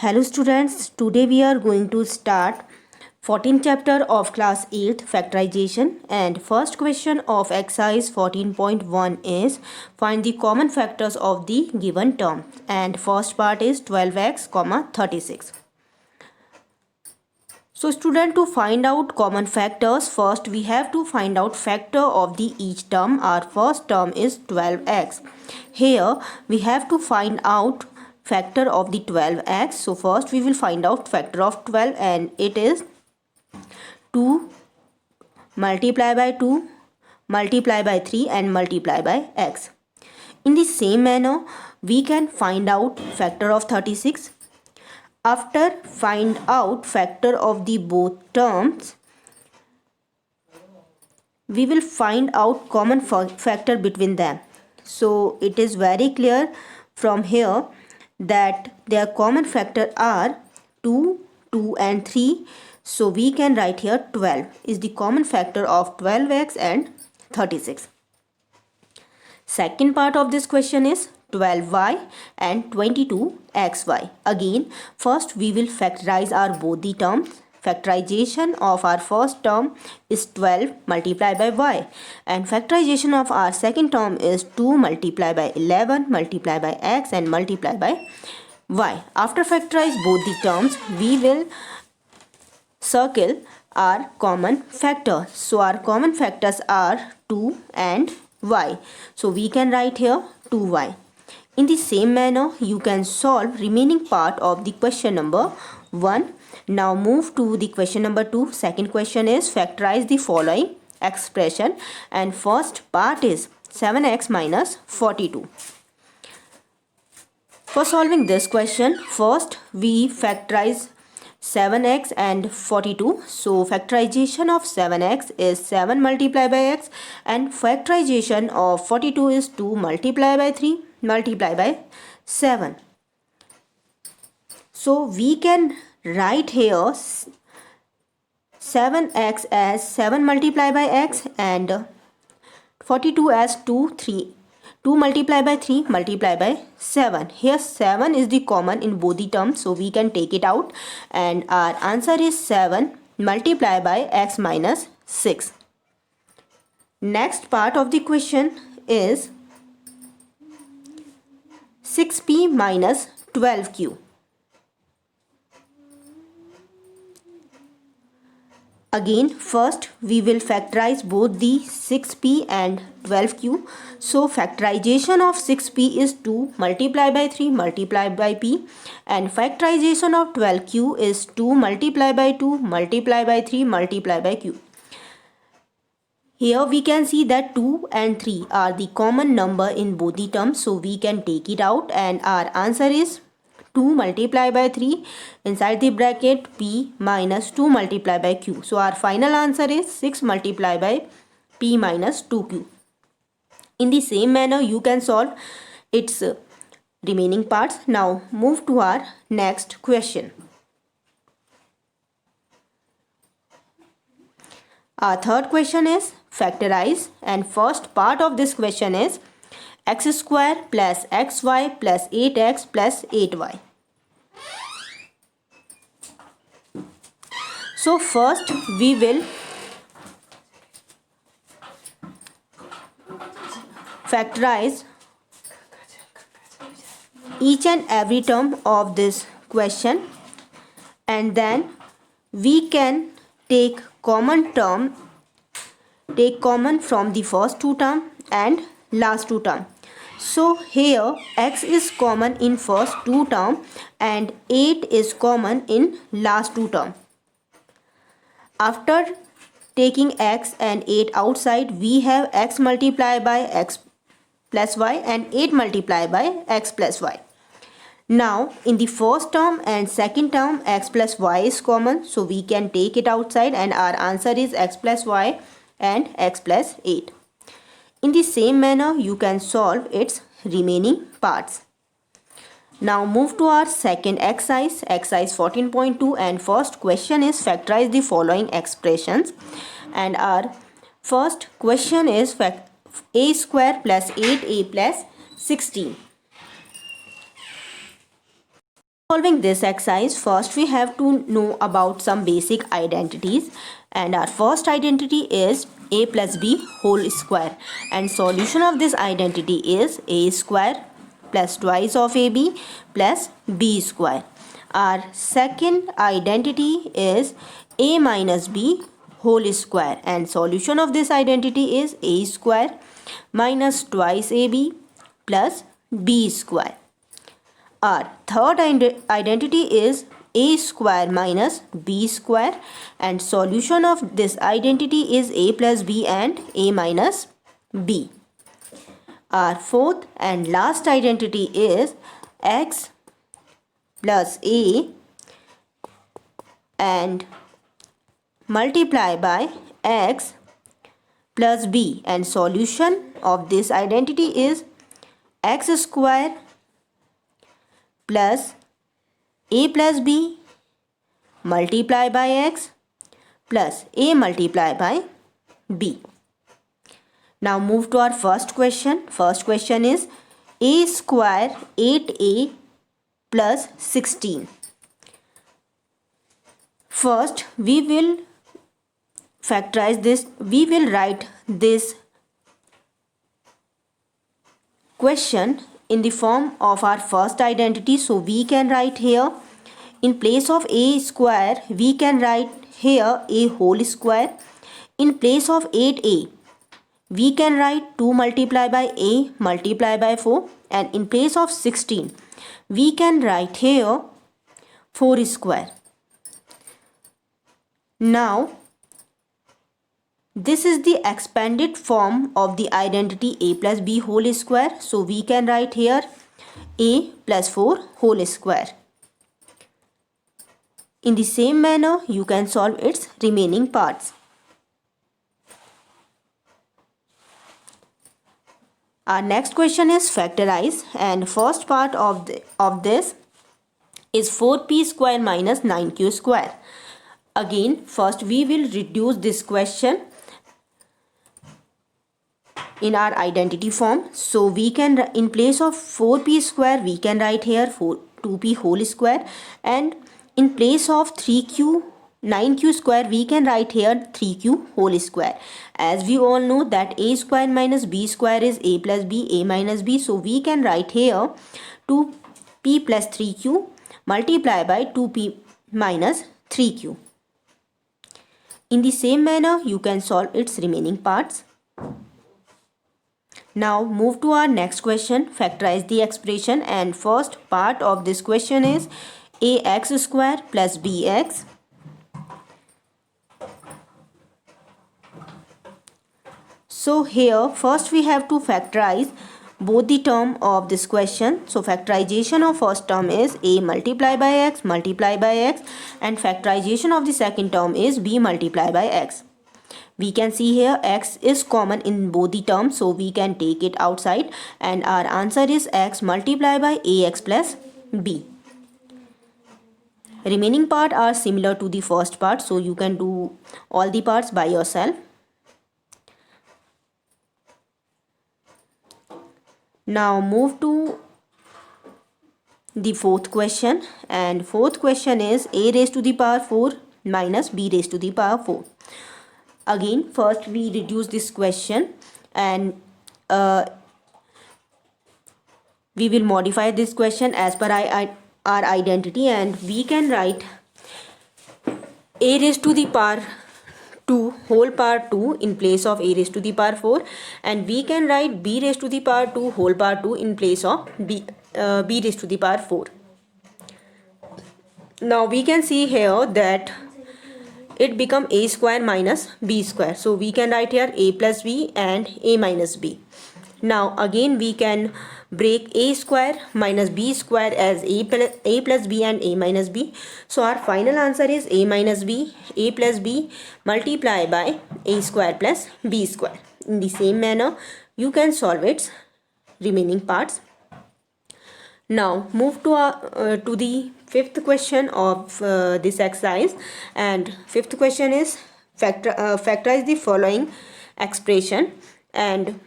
Hello students, today we are going to start 14th chapter of class 8 factorization, and first question of exercise 14.1 is find the common factors of the given term, and first part is 12x, 36. So student, to find out common factors, first we have to find out factor of the each term. Our first term is 12x. Here we have to find out factor of the 12x. So first we will find out factor of 12, and it is 2 multiply by 2 multiply by 3 and multiply by x. In the same manner we can find out factor of 36. After find out factor of the both terms, we will find out common factor between them. So it is very clear from here that their common factor are 2, 2 and 3. So we can write here 12 is the common factor of 12x and 36. Second part of this question is 12y and 22xy. Again, first we will factorize our both the terms. Factorization of our first term is 12 multiplied by y, and factorization of our second term is 2 multiplied by 11 multiplied by x and multiplied by y. After factorize both the terms, we will circle our common factor. So our common factors are 2 and y. So we can write here 2y. In the same manner, you can solve remaining part of the question number 1. Now move to the question number 2. Second question is factorize the following expression, and first part is 7x minus 42. For solving this question, first we factorize 7x and 42. So factorization of 7x is 7 multiplied by x, and factorization of 42 is 2 multiplied by 3 multiplied by 7. So we can write here 7x as 7 multiplied by x and 42 as 2 multiplied by 3 multiplied by 7. Here 7 is the common in both the terms, so we can take it out, and our answer is 7 multiplied by x minus 6. Next part of the question is 6p minus 12q. Again, first we will factorize both the 6p and 12q. So factorization of 6p is 2 multiplied by 3 multiplied by p, and factorization of 12q is 2 multiplied by 2 multiplied by 3 multiplied by q. Here we can see that 2 and 3 are the common number in both the terms, so we can take it out, and our answer is 2 multiplied by 3 inside the bracket p minus 2 multiplied by q. So our final answer is 6 multiplied by p minus 2q. In the same manner you can solve its remaining parts. Now move to our next question. Our third question is factorize, and first part of this question is x square plus xy plus 8x plus 8y. So first we will factorize each and every term of this question, and then we can take common from the first two term and last two term. So here x is common in first two term and 8 is common in last two term. After taking x and 8 outside, we have x multiplied by x plus y and 8 multiplied by x plus y. Now in the first term and second term, x plus y is common, so we can take it outside, and our answer is x plus y and x plus 8. In the same manner you can solve its remaining parts. Now move to our second exercise 14.2, and first question is factorize the following expressions, and our first question is a square plus 8a plus 16. Solving this exercise, first we have to know about some basic identities, and our first identity is a plus b whole square, and solution of this identity is a square plus twice of ab plus b square. Our second identity is a minus b whole square, and solution of this identity is a square minus twice ab plus b square. Our third identity is a square minus b square, and solution of this identity is a plus b and a minus b. Our fourth and last identity is x plus a and multiply by x plus b, and solution of this identity is x square plus a plus b multiply by x plus a multiply by b. Now move to our first question. First question is a square 8a plus 16. First we will factorize this. We will write this question in the form of our first identity. So we can write here, in place of a square we can write here a whole square. In place of 8a we can write 2 multiply by a multiply by 4, and in place of 16 we can write here 4 square. Now this is the expanded form of the identity a plus b whole square, so we can write here a plus 4 whole square. In the same manner you can solve its remaining parts. Our next question is factorize, and first part of this is 4p square minus 9q square. Again, first we will reduce this question in our identity form. So we can, in place of 4p square we can write here 2p whole square, and in place of 9q square we can write here 3q whole square. As we all know that a square minus b square is a plus b, a minus b, so we can write here 2p plus 3q multiply by 2p minus 3q. In the same manner you can solve its remaining parts. Now move to our next question, factorize the expression, and first part of this question is ax square plus bx So here first we have to factorize both the term of this question. So factorization of first term is a multiply by x, and factorization of the second term is b multiply by x. We can see here x is common in both the terms, so we can take it outside, and our answer is x multiply by ax plus b. Remaining part are similar to the first part, so you can do all the parts by yourself. Now move to the fourth question, and fourth question is a raised to the power 4 minus b raised to the power 4. Again, first we reduce this question, and we will modify this question as per our identity, and we can write a raised to the power 2 whole power 2 in place of a raised to the power 4, and we can write b raised to the power 2 whole power 2 in place of b raised to the power 4. Now we can see here that it become a square minus b square, so we can write here a plus b and a minus b. Now again we can break a square minus b square as a plus b and a minus b. So our final answer is a minus b, a plus b multiply by a square plus b square. In the same manner you can solve its remaining parts. Now move to the fifth question of this exercise, and fifth question is factorize the following expression, and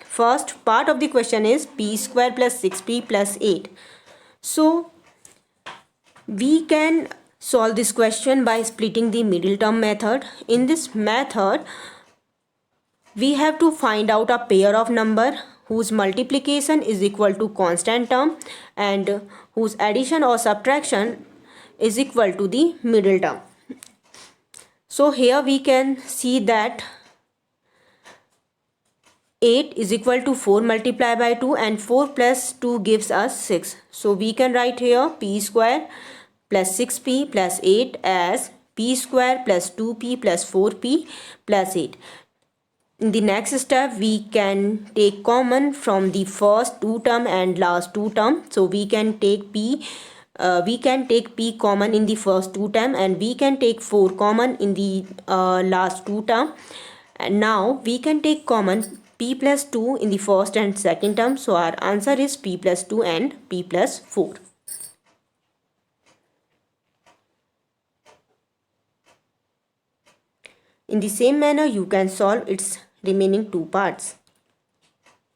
first part of the question is p square plus 6p plus 8. So We can solve this question by splitting the middle term method. In this method, we have to find out a pair of number whose multiplication is equal to constant term and whose addition or subtraction is equal to the middle term. So here we can see that 8 is equal to 4 multiplied by 2 and 4 plus 2 gives us 6. So we can write here p square plus 6p plus 8 as p square plus 2p plus 4p plus 8. In the next step, we can take common from the first two term and last two term. So we can take p common in the first two term and we can take 4 common in the last two term. And now we can take common p plus 2 in the first and second term. So our answer is p plus 2 and p plus 4. In the same manner, you can solve its remaining two parts.